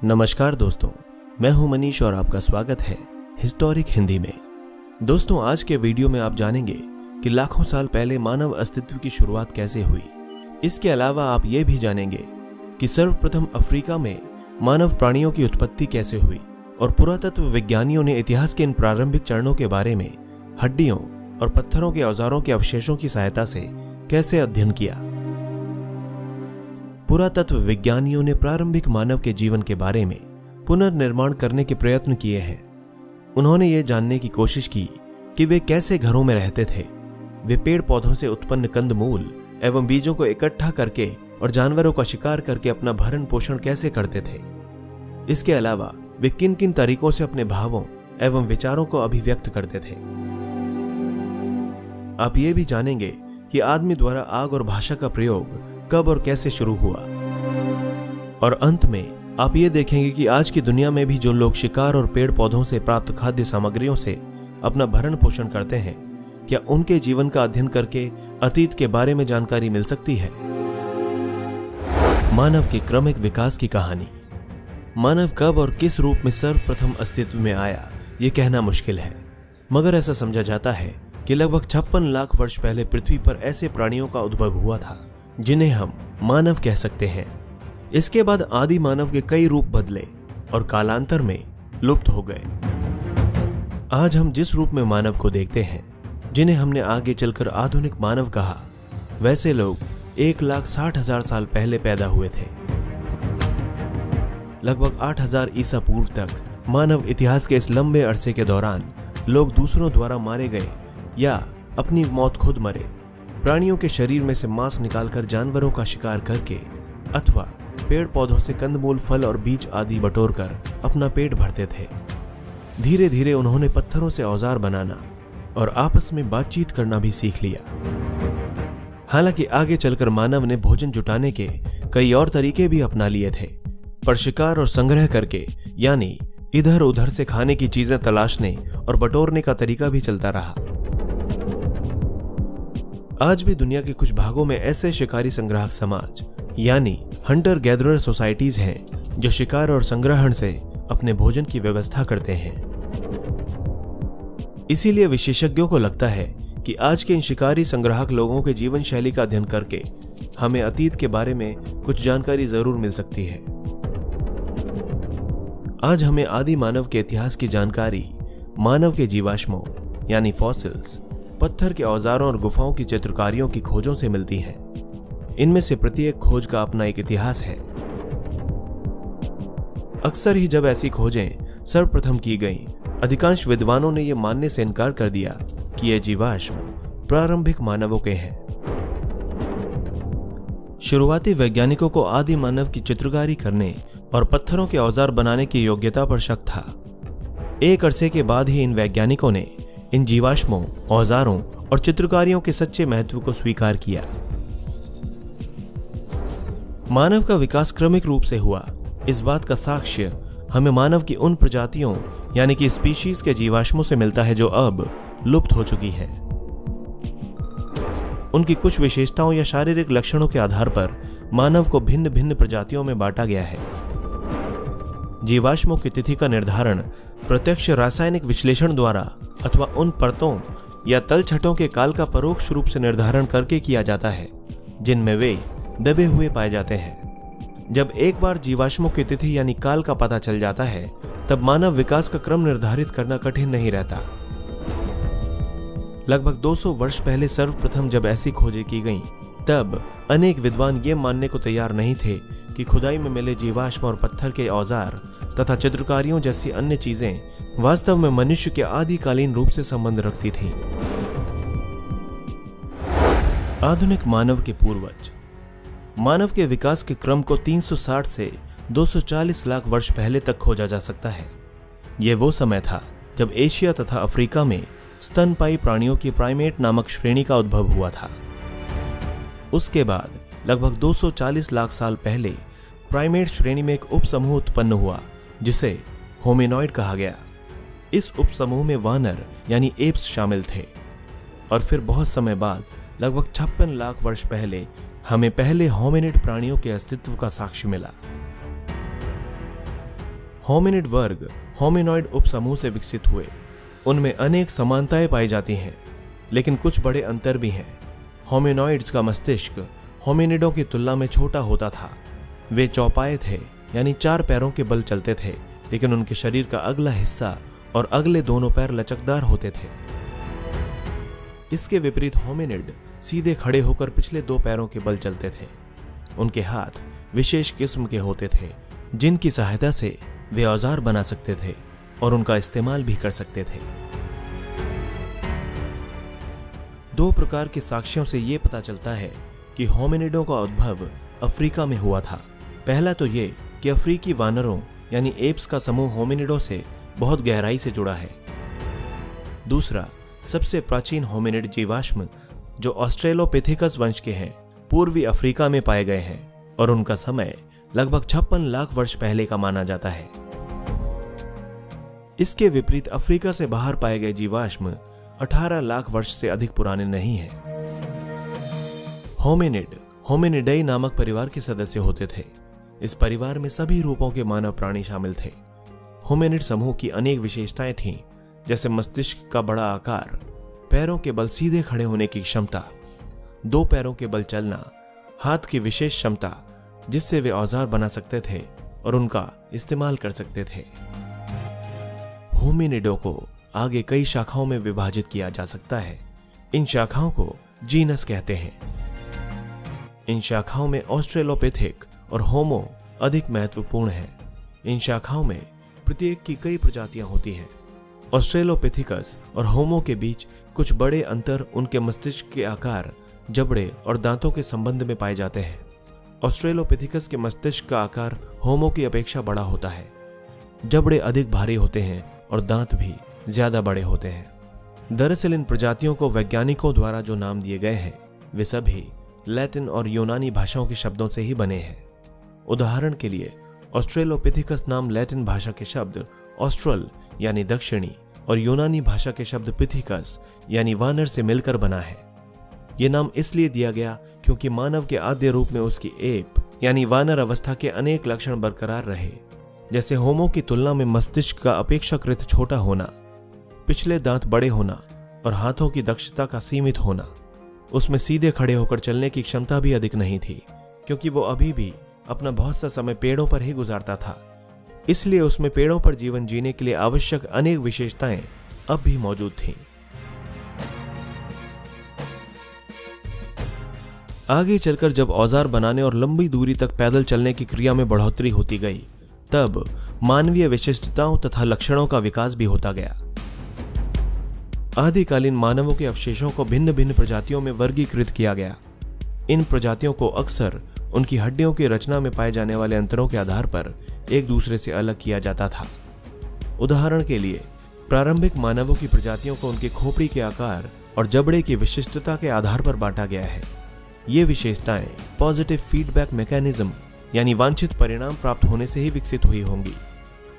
नमस्कार दोस्तों, मैं हूं मनीष और आपका स्वागत है हिस्टोरिक हिंदी में। दोस्तों, आज के वीडियो में आप जानेंगे कि लाखों साल पहले मानव अस्तित्व की शुरुआत कैसे हुई। इसके अलावा आप ये भी जानेंगे कि सर्वप्रथम अफ्रीका में मानव प्राणियों की उत्पत्ति कैसे हुई और पुरातत्व विज्ञानियों ने इतिहास के इन प्रारंभिक चरणों के बारे में हड्डियों और पत्थरों के औजारों के अवशेषों की सहायता से कैसे अध्ययन किया। पुरातत्व विज्ञानियों ने प्रारंभिक मानव के जीवन के बारे में पुनर्निर्माण करने के प्रयत्न किए हैं। उन्होंने ये जानने की कोशिश की कि वे कैसे घरों में रहते थे। वे पेड़ पौधों से उत्पन्न कंदमूल एवं बीजों को इकट्ठा करके और जानवरों का शिकार करके अपना भरण पोषण कैसे करते थे। इसके अलावा वे किन किन तरीकों से अपने भावों एवं विचारों को अभिव्यक्त करते थे। आप ये भी जानेंगे कि आदमी द्वारा आग और भाषा का प्रयोग कब और कैसे शुरू हुआ। और अंत में आप ये देखेंगे कि आज की दुनिया में भी जो लोग शिकार और पेड़ पौधों से प्राप्त खाद्य सामग्रियों से अपना भरण पोषण करते हैं, क्या उनके जीवन का अध्ययन करके अतीत के बारे में जानकारी मिल सकती है। मानव के क्रमिक विकास की कहानी। मानव कब और किस रूप में सर्वप्रथम अस्तित्व में आया, ये कहना मुश्किल है, मगर ऐसा समझा जाता है कि लगभग 56 लाख वर्ष पहले पृथ्वी पर ऐसे प्राणियों का उद्भव हुआ था जिन्हें हम मानव कह सकते हैं। इसके बाद आदि मानव के कई रूप बदले और कालांतर में लुप्त हो गए। आज हम जिस रूप में मानव को देखते हैं, जिन्हें हमने आगे चलकर आधुनिक मानव कहा, वैसे लोग 1,60,000 साल पहले पैदा हुए थे। लगभग 8,000 ईसा पूर्व तक मानव इतिहास के इस लंबे अरसे के दौरान लोग दूसरों द्वारा मारे गए या अपनी मौत खुद मरे, प्राणियों के शरीर में से मांस निकालकर जानवरों का शिकार करके अथवा पेड़ पौधों से कंदमूल, फल और बीज आदि बटोरकर अपना पेट भरते थे। धीरे धीरे उन्होंने पत्थरों से औजार बनाना और आपस में बातचीत करना भी सीख लिया। हालांकि आगे चलकर मानव ने भोजन जुटाने के कई और तरीके भी अपना लिए थे, पर शिकार और संग्रह करके, यानी इधर उधर से खाने की चीजें तलाशने और बटोरने का तरीका भी चलता रहा। आज भी दुनिया के कुछ भागों में ऐसे शिकारी संग्राहक समाज यानी हंटर गैदरर सोसाइटीज हैं जो शिकार और संग्रहण से अपने भोजन की व्यवस्था करते हैं। इसीलिए विशेषज्ञों को लगता है कि आज के इन शिकारी संग्राहक लोगों के जीवन शैली का अध्ययन करके हमें अतीत के बारे में कुछ जानकारी जरूर मिल सकती है। आज हमें आदि मानव के इतिहास की जानकारी मानव के जीवाश्मों यानी फॉसिल्स, पत्थर के औजारों और गुफाओं की चित्रकारियों की खोजों से मिलती है। इनमें से प्रत्येक खोज का अपना एक इतिहास है। अक्सर ही जब ऐसी खोजें सर्वप्रथम की गईं, अधिकांश विद्वानों ने यह मानने से इनकार कर दिया कि ये जीवाश्म प्रारंभिक मानवों के हैं। शुरुआती वैज्ञानिकों को आदि मानव की चित्रकारी करने और पत्थरों के औजार बनाने की योग्यता पर शक था। एक अरसे के बाद ही इन वैज्ञानिकों ने इन जीवाश्मों, औजारों और चित्रकारियों के सच्चे महत्व को स्वीकार किया। मानव का विकास क्रमिक रूप से हुआ, इस बात का साक्ष्य हमें मानव की उन प्रजातियों यानी कि स्पीशीज के जीवाश्मों से मिलता है जो अब लुप्त हो चुकी है। उनकी कुछ विशेषताओं या शारीरिक लक्षणों के आधार पर मानव को भिन्न भिन्न प्रजातियों में बांटा गया है। जीवाश्मों की तिथि का निर्धारण प्रत्यक्ष रासायनिक विश्लेषण द्वारा अथवा उन परतों या तलछटों के काल का परोक्ष रूप से निर्धारण करके किया जाता है जिनमें वे दबे हुए पाए जाते हैं। जब एक बार जीवाश्मों की तिथि यानी काल का पता चल जाता है, तब मानव विकास का क्रम निर्धारित करना कठिन नहीं रहता। लगभग 200 वर्ष पहले सर्वप्रथम जब ऐसी खोजें की गईं, तब अनेक विद्वान ये मानने को तैयार नहीं थे कि खुदाई में मिले जीवाश्म और पत्थर के औजार तथा चित्रकारियों जैसी अन्य चीजें वास्तव में मनुष्य के आदिकालीन रूप से संबंध रखती थीं। आधुनिक मानव के पूर्वज। मानव के विकास के क्रम को 360 से 240 लाख वर्ष पहले तक खोजा जा सकता है। यह वो समय था जब एशिया तथा अफ्रीका में स्तनपायी प्राणियों की प्राइमेट नामक श्रेणी का उद्भव हुआ था। उसके बाद लगभग 240 लाख साल पहले प्राइमेट श्रेणी में एक उपसमूह उत्पन्न हुआ जिसे होमिनॉइड कहा गया। इस उपसमूह में वानर यानी एप्स शामिल थे। और फिर बहुत समय बाद लगभग 56 लाख वर्ष पहले हमें पहले होमिनिड प्राणियों के अस्तित्व का साक्ष्य मिला। होमिनिड वर्ग होमिनॉइड उपसमूह से विकसित हुए। उनमें अनेक समानताएं पाई जाती हैं, लेकिन कुछ बड़े अंतर भी हैं। होमिनॉइड्स का मस्तिष्क होमिनिडों की तुलना में छोटा होता था। वे चौपाए थे, यानी 4 पैरों के बल चलते थे, लेकिन उनके शरीर का अगला हिस्सा और अगले दोनों पैर लचकदार होते थे। इसके विपरीत होमिनिड सीधे खड़े होकर पिछले 2 पैरों के बल चलते थे। उनके हाथ विशेष किस्म के होते थे, जिनकी सहायता से वे औजार बना सकते थे और उनका इस्तेमाल भी कर सकते थे। 2 प्रकार के साक्ष्यों से यह पता चलता है कि होमिनिडों का उद्भव अफ्रीका में हुआ था। पहला तो ये कि अफ्रीकी वानरों यानी एप्स का समूह होमिनिडों से बहुत गहराई से जुड़ा है। दूसरा, सबसे प्राचीन होमिनिड जीवाश्म जो ऑस्ट्रेलोपिथेकस वंश के हैं, पूर्वी अफ्रीका में पाए गए हैं और उनका समय लगभग 56 लाख वर्ष पहले का माना जाता है। इसके विपरीत अफ्रीका से बाहर पाए गए जीवाश्म 18 लाख वर्ष से अधिक पुराने नहीं हैं। होमिनिड होमिनिडाई नामक परिवार के सदस्य होते थे। इस परिवार में सभी रूपों के मानव प्राणी शामिल थे। होमिनिड समूह की अनेक विशेषताएं थीं, जैसे मस्तिष्क का बड़ा आकार, पैरों के बल सीधे खड़े होने की क्षमता, 2 पैरों के बल चलना, हाथ की विशेष क्षमता जिससे वे औजार बना सकते थे और उनका इस्तेमाल कर सकते थे। होमिनिडों को आगे कई शाखाओं में विभाजित किया जा सकता है। इन शाखाओं को जीनस कहते हैं। इन शाखाओं में ऑस्ट्रेलोपिथेक और होमो अधिक महत्वपूर्ण है। इन शाखाओं में प्रत्येक की कई प्रजातियां होती हैं। ऑस्ट्रेलोपिथेकस और होमो के बीच कुछ बड़े अंतर उनके मस्तिष्क के आकार, जबड़े और दांतों के संबंध में पाए जाते हैं। ऑस्ट्रेलोपिथेकस के मस्तिष्क का आकार होमो की अपेक्षा बड़ा होता है। जबड़े अधिक भारी होते हैं और दांत भी ज्यादा बड़े होते हैं। दरअसल इन प्रजातियों को वैज्ञानिकों द्वारा जो नाम दिए गए हैं वे सभी लैटिन और यूनानी भाषाओं के शब्दों से ही बने हैं। उदाहरण के लिए ऑस्ट्रेलोपिथेकस नाम लैटिन भाषा के शब्द ऑस्ट्रल यानी दक्षिणी और यूनानी भाषा के शब्द पिथिकस यानी वानर से मिलकर बना है। यह नाम इसलिए दिया गया क्योंकि मानव के आद्य रूप में उसकी एप यानी वानर अवस्था के अनेक लक्षण बरकरार रहे, जैसे होमो की तुलना में मस्तिष्क का अपेक्षाकृत छोटा होना, पिछले दांत बड़े होना और हाथों की दक्षता का सीमित होना। उसमें सीधे खड़े होकर चलने की क्षमता भी अधिक नहीं थी, क्योंकि वो अभी भी अपना बहुत सा समय पेड़ों पर ही गुजारता था। इसलिए उसमें पेड़ों पर जीवन जीने के लिए आवश्यक अनेक विशेषताएं अब भी मौजूद थीं। आगे चलकर जब औजार बनाने और लंबी दूरी तक पैदल चलने की क्रिया में बढ़ोतरी होती गई, तब मानवीय विशिष्टताओं तथा लक्षणों का विकास भी होता गया। आदिकालीन मानवों के अवशेषों को भिन्न भिन्न प्रजातियों में वर्गीकृत किया गया। इन प्रजातियों को अक्सर उनकी हड्डियों की रचना में पाए जाने वाले अंतरों के आधार पर एक दूसरे से अलग किया जाता था। उदाहरण के लिए प्रारंभिक मानवों की प्रजातियों को उनकी खोपड़ी के आकार और जबड़े की विशिष्टता के आधार पर बांटा गया है। ये विशेषताएं पॉजिटिव फीडबैक मैकेनिज्म यानी वांछित परिणाम प्राप्त होने से ही विकसित हुई होंगी।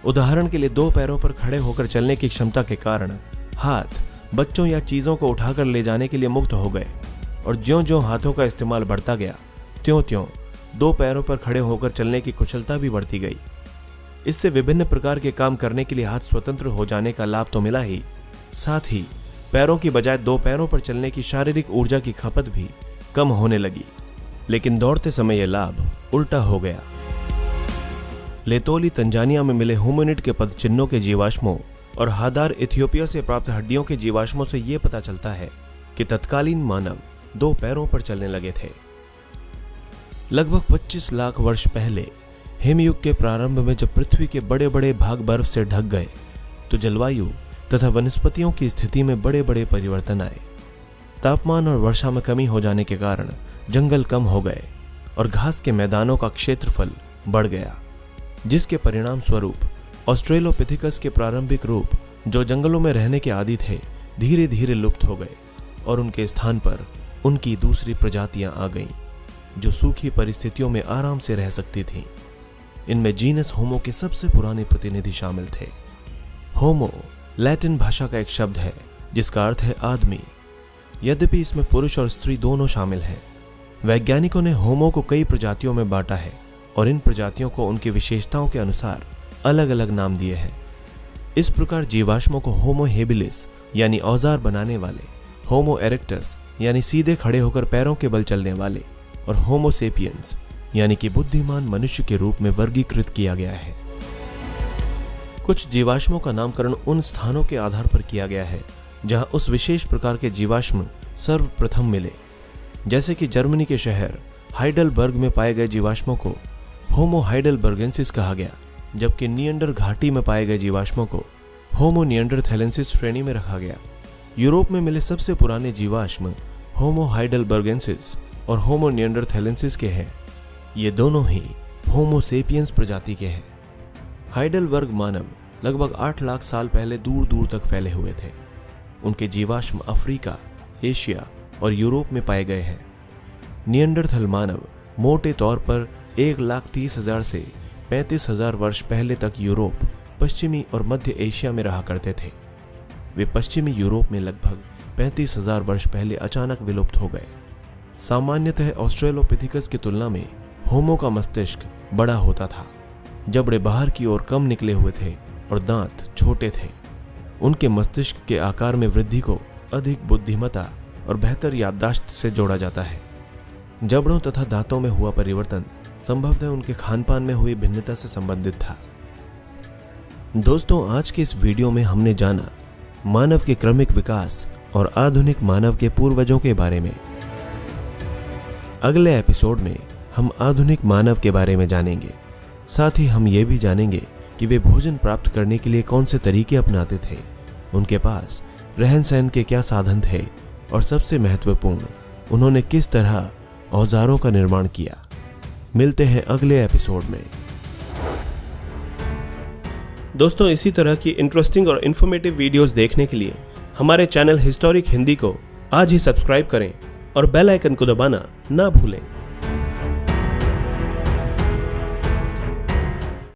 उदाहरण के लिए 2 पैरों पर खड़े होकर चलने की क्षमता के कारण हाथ बच्चों या चीजों को उठाकर ले जाने के लिए मुक्त हो गए, और ज्यों-ज्यों हाथों का इस्तेमाल बढ़ता गया, त्यों-त्यों 2 पैरों पर खड़े होकर चलने की कुशलता भी बढ़ती गई। इससे विभिन्न प्रकार के काम करने के लिए हाथ स्वतंत्र हो जाने का लाभ तो मिला ही, साथ ही पैरों की बजाय 2 पैरों पर चलने की शारीरिक ऊर्जा की खपत भी कम होने लगी। लेकिन दौड़ते समय यह लाभ उल्टा हो गया। लेतोली तंजानिया में मिले होमिनिड के पदचिन्हों के जीवाश्मों और हादार इथियोपिया से प्राप्त हड्डियों के जीवाश्मों से यह पता चलता है कि तत्कालीन मानव 2 पैरों पर चलने लगे थे। लगभग 25 लाख वर्ष पहले हिमयुग के प्रारंभ में जब पृथ्वी के बड़े बड़े भाग बर्फ से ढक गए, तो जलवायु तथा वनस्पतियों की स्थिति में बड़े बड़े परिवर्तन आए। तापमान और वर्षा में कमी हो जाने के कारण जंगल कम हो गए और घास के मैदानों का क्षेत्रफल बढ़ गया, जिसके परिणाम स्वरूप ऑस्ट्रेलोपिथेकस के प्रारंभिक रूप जो जंगलों में रहने के आदी थे, धीरे धीरे लुप्त हो गए और उनके स्थान पर उनकी दूसरी प्रजातियां आ गईं, जो सूखी परिस्थितियों में आराम से रह सकती थीं। इनमें जीनस होमो के सबसे पुराने प्रतिनिधि शामिल थे। होमो लैटिन भाषा का एक शब्द है जिसका अर्थ है आदमी। यद्यपि इसमें पुरुष और स्त्री दोनों शामिल हैं। वैज्ञानिकों ने होमो को कई प्रजातियों में बांटा है और इन प्रजातियों को उनकी विशेषताओं के अनुसार अलग अलग नाम दिए हैं। इस प्रकार जीवाश्मों को होमो हेबिलिस यानी औजार बनाने वाले, होमो इरेक्टस यानी सीधे खड़े होकर पैरों के बल चलने वाले, और होमो सेपियंस यानी कि बुद्धिमान मनुष्य के रूप में वर्गीकृत किया गया है। कुछ जीवाश्मों का नामकरण उन स्थानों के आधार पर किया गया है जहां उस विशेष प्रकार के जीवाश्म सर्वप्रथम मिले। जैसे कि जर्मनी के शहर हाइडलबर्ग में पाए गए जीवाश्मों को होमो हाइडलबर्गेंसिस कहा गया, जबकि निएंडर घाटी में पाए गए जीवाश्मों को होमो निएंडरथैलेंसिस श्रेणी में रखा गया। यूरोप में मिले सबसे पुराने जीवाश्म होमो हाइडलबर्गेंसिस और होमो निएंडरथैलेंसिस के हैं। ये दोनों ही होमो सेपियंस प्रजाति के हैं। हाइडलबर्ग मानव लगभग 8 लाख साल पहले दूर दूर तक फैले हुए थे। उनके जीवाश्म अफ्रीका, एशिया और यूरोप में पाए गए हैं। निएंडरथल मानव मोटे तौर पर 1,30,000 से 35,000 वर्ष पहले तक यूरोप, पश्चिमी और मध्य एशिया में रहा करते थे। वे पश्चिमी यूरोप में लगभग 35,000 वर्ष पहले अचानक विलुप्त हो गए। सामान्यतः ऑस्ट्रेलोपिथिकस की तुलना में होमो का मस्तिष्क बड़ा होता था, जबड़े बाहर की ओर कम निकले हुए थे और दांत छोटे थे। उनके मस्तिष्क के आकार में वृद्धि को अधिक बुद्धिमत्ता और बेहतर याददाश्त से जोड़ा जाता है। जबड़ों तथा दांतों में हुआ परिवर्तन संभवतः उनके खानपान में हुई भिन्नता से संबंधित था। दोस्तों, आज के इस वीडियो में हमने जाना मानव के क्रमिक विकास और आधुनिक मानव के पूर्वजों के बारे में। अगले एपिसोड में हम आधुनिक मानव के बारे में जानेंगे। साथ ही हम ये भी जानेंगे कि वे भोजन प्राप्त करने के लिए कौन से तरीके अपनाते थे, उनके पास रहन सहन के क्या साधन थे, और सबसे महत्वपूर्ण, उन्होंने किस तरह औजारों का निर्माण किया। मिलते हैं अगले एपिसोड में। दोस्तों, इसी तरह की इंटरेस्टिंग और इन्फॉर्मेटिव वीडियोस देखने के लिए हमारे चैनल हिस्टोरिक हिंदी को आज ही सब्सक्राइब करें और बेल आइकन को दबाना ना भूलें।